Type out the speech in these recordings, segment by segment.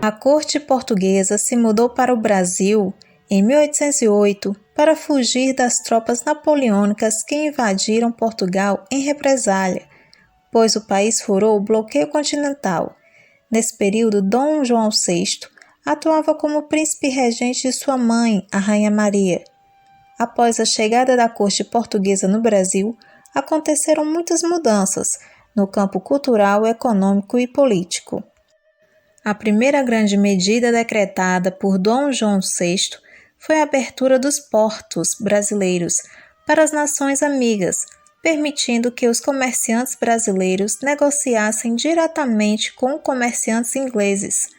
A corte portuguesa se mudou para o Brasil em 1808 para fugir das tropas napoleônicas que invadiram Portugal em represália, pois o país furou o bloqueio continental. Nesse período, Dom João VI atuava como príncipe regente de sua mãe, a Rainha Maria. Após a chegada da corte portuguesa no Brasil, aconteceram muitas mudanças no campo cultural, econômico e político. A primeira grande medida decretada por Dom João VI foi a abertura dos portos brasileiros para as nações amigas, permitindo que os comerciantes brasileiros negociassem diretamente com comerciantes ingleses.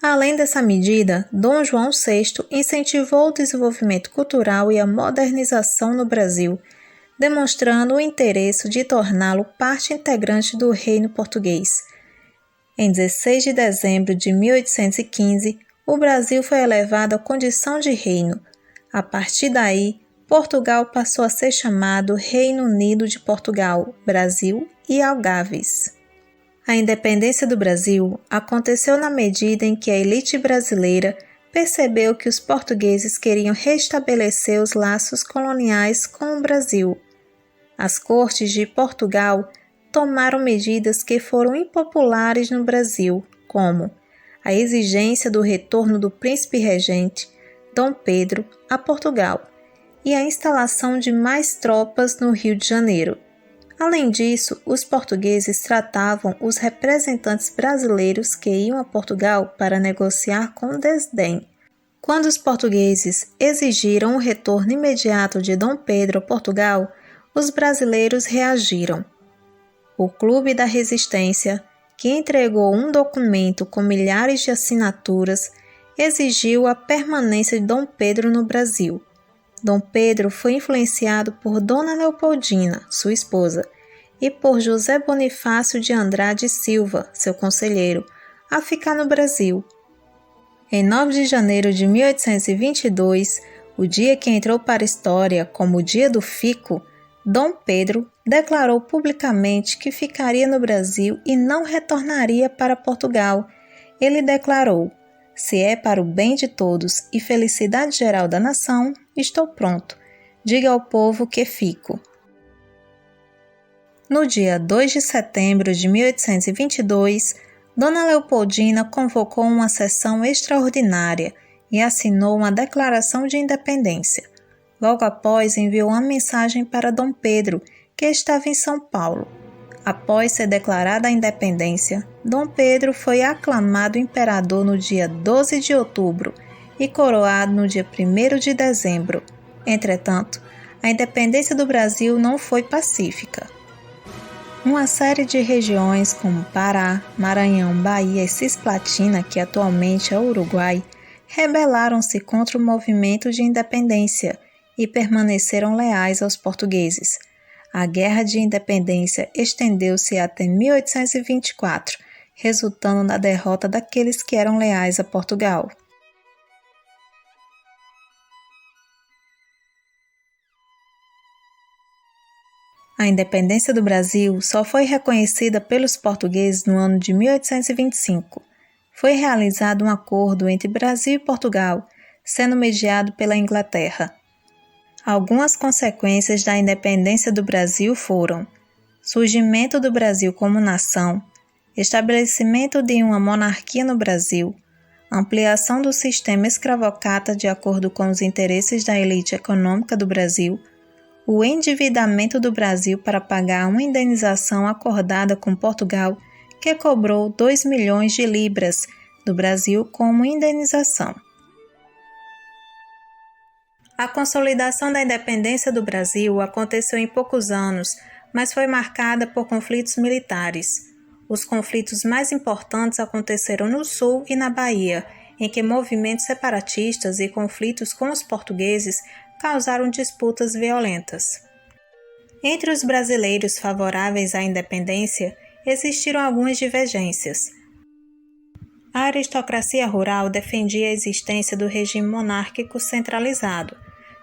Além dessa medida, Dom João VI incentivou o desenvolvimento cultural e a modernização no Brasil, demonstrando o interesse de torná-lo parte integrante do reino português. Em 16 de dezembro de 1815, o Brasil foi elevado à condição de reino. A partir daí, Portugal passou a ser chamado Reino Unido de Portugal, Brasil e Algarves. A independência do Brasil aconteceu na medida em que a elite brasileira percebeu que os portugueses queriam restabelecer os laços coloniais com o Brasil. As cortes de Portugal tomaram medidas que foram impopulares no Brasil, como a exigência do retorno do príncipe regente, Dom Pedro, a Portugal, e a instalação de mais tropas no Rio de Janeiro. Além disso, os portugueses tratavam os representantes brasileiros que iam a Portugal para negociar com desdém. Quando os portugueses exigiram o retorno imediato de Dom Pedro a Portugal, os brasileiros reagiram. O Clube da Resistência, que entregou um documento com milhares de assinaturas, exigiu a permanência de Dom Pedro no Brasil. Dom Pedro foi influenciado por Dona Leopoldina, sua esposa, e por José Bonifácio de Andrade Silva, seu conselheiro, a ficar no Brasil. Em 9 de janeiro de 1822, o dia que entrou para a história como o Dia do Fico, Dom Pedro declarou publicamente que ficaria no Brasil e não retornaria para Portugal. Ele declarou: "Se é para o bem de todos e felicidade geral da nação, estou pronto. Diga ao povo que fico." No dia 2 de setembro de 1822, Dona Leopoldina convocou uma sessão extraordinária e assinou uma declaração de independência. Logo após, enviou uma mensagem para Dom Pedro, que estava em São Paulo. Após ser declarada a independência, Dom Pedro foi aclamado imperador no dia 12 de outubro e coroado no dia 1º de dezembro. Entretanto, a independência do Brasil não foi pacífica. Uma série de regiões como Pará, Maranhão, Bahia e Cisplatina, que atualmente é o Uruguai, rebelaram-se contra o movimento de independência e permaneceram leais aos portugueses. A Guerra de Independência estendeu-se até 1824, resultando na derrota daqueles que eram leais a Portugal. A independência do Brasil só foi reconhecida pelos portugueses no ano de 1825. Foi realizado um acordo entre Brasil e Portugal, sendo mediado pela Inglaterra. Algumas consequências da independência do Brasil foram: surgimento do Brasil como nação, estabelecimento de uma monarquia no Brasil, ampliação do sistema escravocrata de acordo com os interesses da elite econômica do Brasil, o endividamento do Brasil para pagar uma indenização acordada com Portugal, que cobrou 2 milhões de libras do Brasil como indenização. A consolidação da independência do Brasil aconteceu em poucos anos, mas foi marcada por conflitos militares. Os conflitos mais importantes aconteceram no Sul e na Bahia, em que movimentos separatistas e conflitos com os portugueses causaram disputas violentas. Entre os brasileiros favoráveis à independência, existiram algumas divergências. A aristocracia rural defendia a existência do regime monárquico centralizado.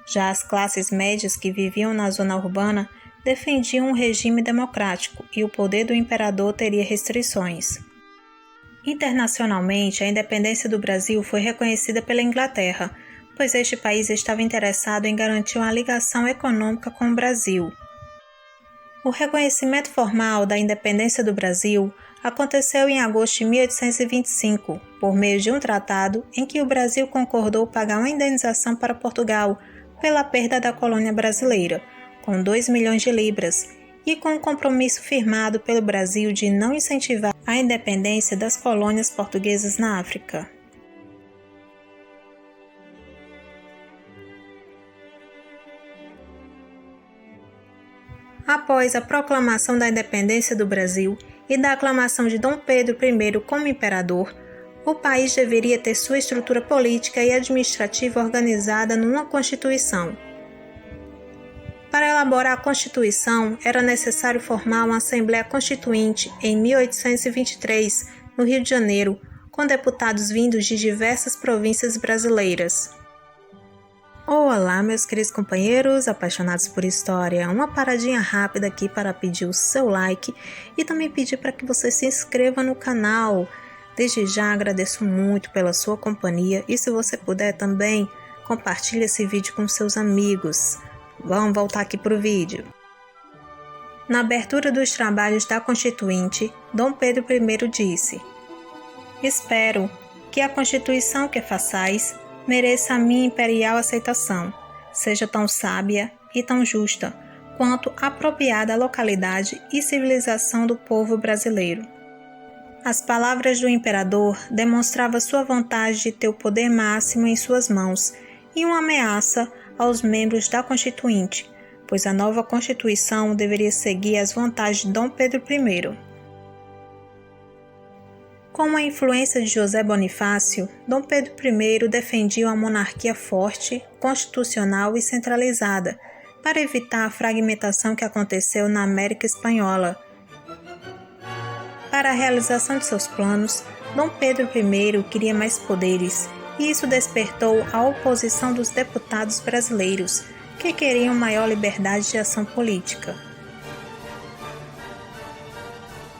Já as classes médias que viviam na zona urbana defendiam um regime democrático e o poder do imperador teria restrições. Internacionalmente, a independência do Brasil foi reconhecida pela Inglaterra, pois este país estava interessado em garantir uma ligação econômica com o Brasil. O reconhecimento formal da independência do Brasil aconteceu em agosto de 1825, por meio de um tratado em que o Brasil concordou pagar uma indenização para Portugal pela perda da colônia brasileira, com 2 milhões de libras, e com um compromisso firmado pelo Brasil de não incentivar a independência das colônias portuguesas na África. Após a proclamação da independência do Brasil e da aclamação de Dom Pedro I como imperador, o país deveria ter sua estrutura política e administrativa organizada numa Constituição. Para elaborar a Constituição, era necessário formar uma Assembleia Constituinte em 1823, no Rio de Janeiro, com deputados vindos de diversas províncias brasileiras. Olá, meus queridos companheiros apaixonados por história, uma paradinha rápida aqui para pedir o seu like e também pedir para que você se inscreva no canal. Desde já agradeço muito pela sua companhia e se você puder também, compartilhe esse vídeo com seus amigos. Vamos voltar aqui para o vídeo. Na abertura dos trabalhos da Constituinte, Dom Pedro I disse: "Espero que a Constituição que façais mereça a minha imperial aceitação, seja tão sábia e tão justa quanto apropriada à localidade e civilização do povo brasileiro." As palavras do imperador demonstravam sua vontade de ter o poder máximo em suas mãos e uma ameaça aos membros da Constituinte, pois a nova Constituição deveria seguir as vontades de Dom Pedro I. Com a influência de José Bonifácio, Dom Pedro I defendia uma monarquia forte, constitucional e centralizada, para evitar a fragmentação que aconteceu na América Espanhola. Para a realização de seus planos, Dom Pedro I queria mais poderes, e isso despertou a oposição dos deputados brasileiros, que queriam maior liberdade de ação política.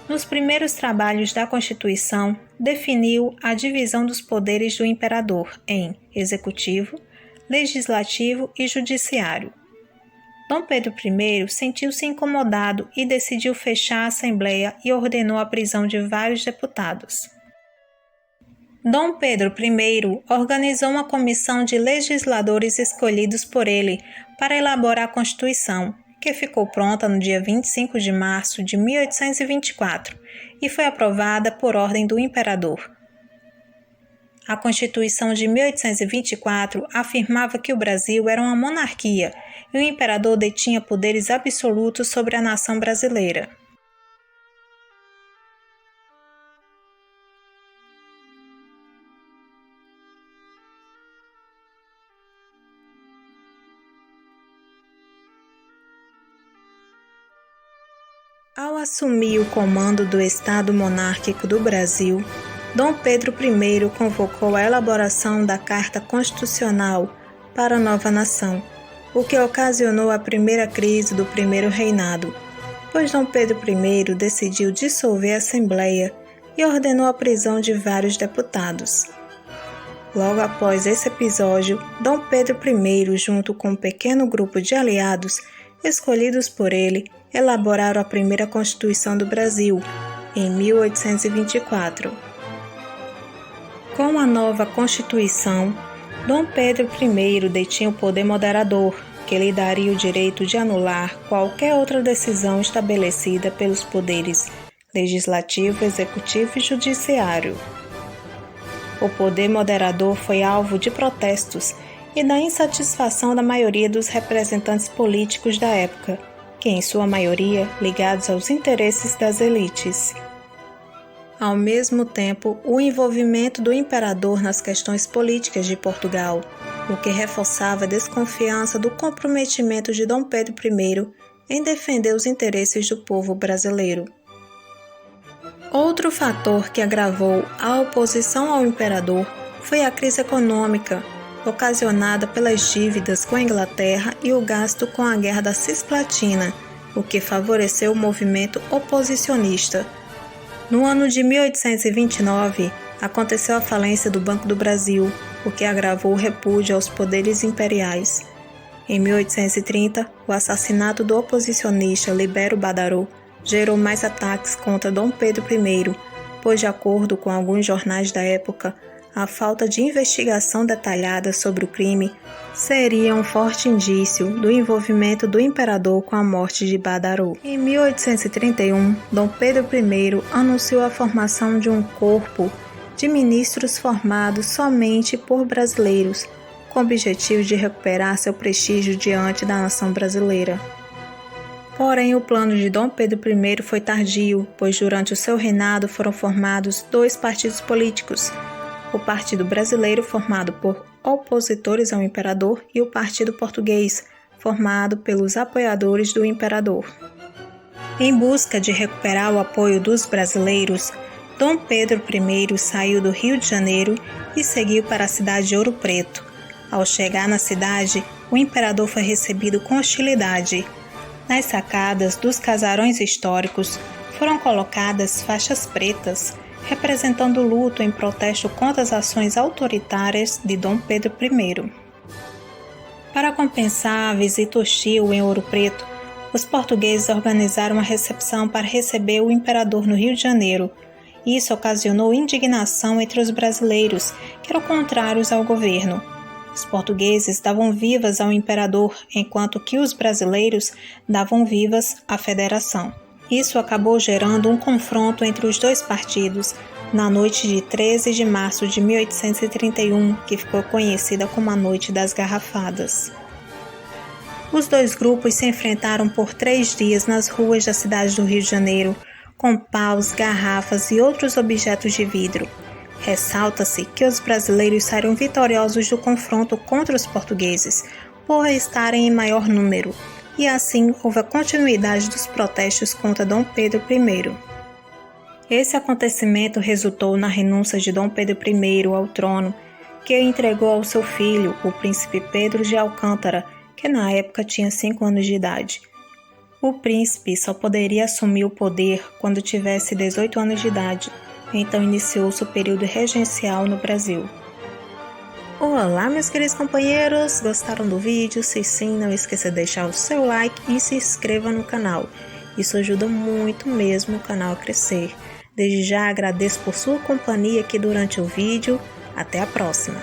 Nos primeiros trabalhos da Constituição, definiu a divisão dos poderes do imperador em executivo, legislativo e judiciário. Dom Pedro I sentiu-se incomodado e decidiu fechar a Assembleia e ordenou a prisão de vários deputados. Dom Pedro I organizou uma comissão de legisladores escolhidos por ele para elaborar a Constituição, que ficou pronta no dia 25 de março de 1824 e foi aprovada por ordem do imperador. A Constituição de 1824 afirmava que o Brasil era uma monarquia e o imperador detinha poderes absolutos sobre a nação brasileira. Ao assumir o comando do Estado monárquico do Brasil, Dom Pedro I convocou a elaboração da Carta Constitucional para a nova nação, o que ocasionou a primeira crise do primeiro reinado, pois Dom Pedro I decidiu dissolver a Assembleia e ordenou a prisão de vários deputados. Logo após esse episódio, Dom Pedro I, junto com um pequeno grupo de aliados escolhidos por ele, elaboraram a primeira Constituição do Brasil, em 1824. Com a nova Constituição, Dom Pedro I detinha o poder moderador, que lhe daria o direito de anular qualquer outra decisão estabelecida pelos poderes legislativo, executivo e judiciário. O poder moderador foi alvo de protestos e da insatisfação da maioria dos representantes políticos da época, que em sua maioria ligados aos interesses das elites. Ao mesmo tempo, o envolvimento do imperador nas questões políticas de Portugal, o que reforçava a desconfiança do comprometimento de Dom Pedro I em defender os interesses do povo brasileiro. Outro fator que agravou a oposição ao imperador foi a crise econômica, ocasionada pelas dívidas com a Inglaterra e o gasto com a Guerra da Cisplatina, o que favoreceu o movimento oposicionista. No ano de 1829, aconteceu a falência do Banco do Brasil, o que agravou o repúdio aos poderes imperiais. Em 1830, o assassinato do oposicionista Libério Badaró gerou mais ataques contra Dom Pedro I, pois, de acordo com alguns jornais da época, a falta de investigação detalhada sobre o crime seria um forte indício do envolvimento do imperador com a morte de Badaró. Em 1831, Dom Pedro I anunciou a formação de um corpo de ministros formados somente por brasileiros, com o objetivo de recuperar seu prestígio diante da nação brasileira. Porém, o plano de Dom Pedro I foi tardio, pois durante o seu reinado foram formados 2 partidos políticos: o Partido Brasileiro, formado por opositores ao imperador, e o Partido Português, formado pelos apoiadores do imperador. Em busca de recuperar o apoio dos brasileiros, Dom Pedro I saiu do Rio de Janeiro e seguiu para a cidade de Ouro Preto. Ao chegar na cidade, o imperador foi recebido com hostilidade. Nas sacadas dos casarões históricos foram colocadas faixas pretas, representando luto em protesto contra as ações autoritárias de Dom Pedro I. Para compensar a visita hostil em Ouro Preto, os portugueses organizaram uma recepção para receber o imperador no Rio de Janeiro. Isso ocasionou indignação entre os brasileiros, que eram contrários ao governo. Os portugueses davam vivas ao imperador, enquanto que os brasileiros davam vivas à federação. Isso acabou gerando um confronto entre os 2 partidos na noite de 13 de março de 1831, que ficou conhecida como a Noite das Garrafadas. Os 2 grupos se enfrentaram por 3 dias nas ruas da cidade do Rio de Janeiro, com paus, garrafas e outros objetos de vidro. Ressalta-se que os brasileiros saíram vitoriosos do confronto contra os portugueses, por estarem em maior número, e assim houve a continuidade dos protestos contra Dom Pedro I. Esse acontecimento resultou na renúncia de Dom Pedro I ao trono, que entregou ao seu filho, o príncipe Pedro de Alcântara, que na época tinha 5 anos de idade. O príncipe só poderia assumir o poder quando tivesse 18 anos de idade. Então iniciou-se o período regencial no Brasil. Olá, meus queridos companheiros! Gostaram do vídeo? Se sim, não esqueça de deixar o seu like e se inscreva no canal. Isso ajuda muito mesmo o canal a crescer. Desde já agradeço por sua companhia aqui durante o vídeo. Até a próxima!